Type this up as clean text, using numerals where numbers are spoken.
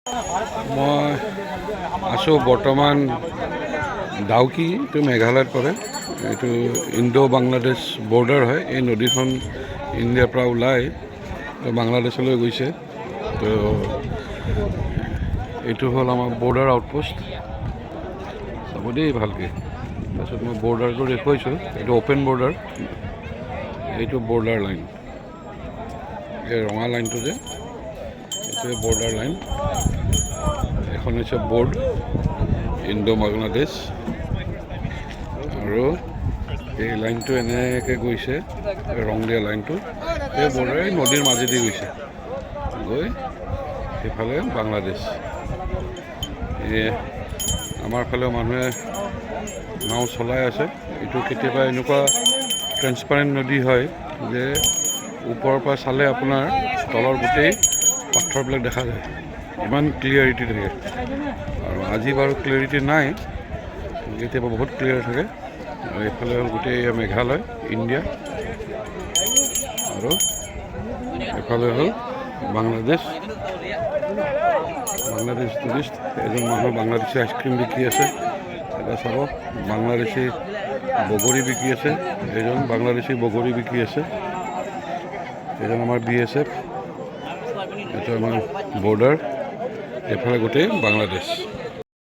মই আছোঁ বৰ্তমান ডাউকি, এইটো মেঘালয়ত পৰে। এইটো ইণ্ডো বাংলাদেশ বৰ্ডাৰ হয়। এই নদীখন ইণ্ডিয়াৰ পৰা ওলাই বাংলাদেশলৈ গৈছে। তো এইটো হ'ল আমাৰ বৰ্ডাৰ আউটপোষ্ট। চাব দেই ভালকৈ। তাৰপিছত মই বৰ্ডাৰটো দেখুৱাইছোঁ। এইটো অ'পেন বৰ্ডাৰ, এইটো বৰ্ডাৰ লাইন। এই ৰঙা লাইনটো যে এইটোৱে বৰ্ডাৰ লাইন। এখন হৈছে বৰ্ড ইণ্ডো বাংলাদেশ, আৰু এই লাইনটো এনেকৈ গৈছে, ৰং দিয়া লাইনটো এই বৰ্ডাৰ নদীৰ মাজেদি গৈছে গৈ সেইফালে বাংলাদেশ। আমাৰ ফালেও মানুহে নাও চলাই আছে। এইটো কেতিয়াবা এনেকুৱা ট্ৰেন্সপাৰেণ্ট নদী হয় যে ওপৰৰ পৰা চালে আপোনাৰ তলৰ গোটেই পাথৰবিলাক দেখা যায়, ইমান ক্লিয়াৰিটি থাকে। আৰু আজি বাৰু ক্লিয়াৰিটি নাই, কেতিয়াবা বহুত ক্লিয়াৰ থাকে। আৰু এইফালে হ'ল গোটেই মেঘালয়, ইণ্ডিয়া, আৰু এইফালে হ'ল বাংলাদেশ। বাংলাদেশ টুৰিষ্ট, এজন মানুহ বাংলাদেশী আইচক্ৰীম বিকি আছে। এটা চাব, বাংলাদেশী বগৰী বিকি আছে। এজন বাংলাদেশী বগৰী বিকি আছে। এজন আমাৰ BSF। এইটো আমাৰ বৰ্ডাৰ, এইফালে গোটেই বাংলাদেশ।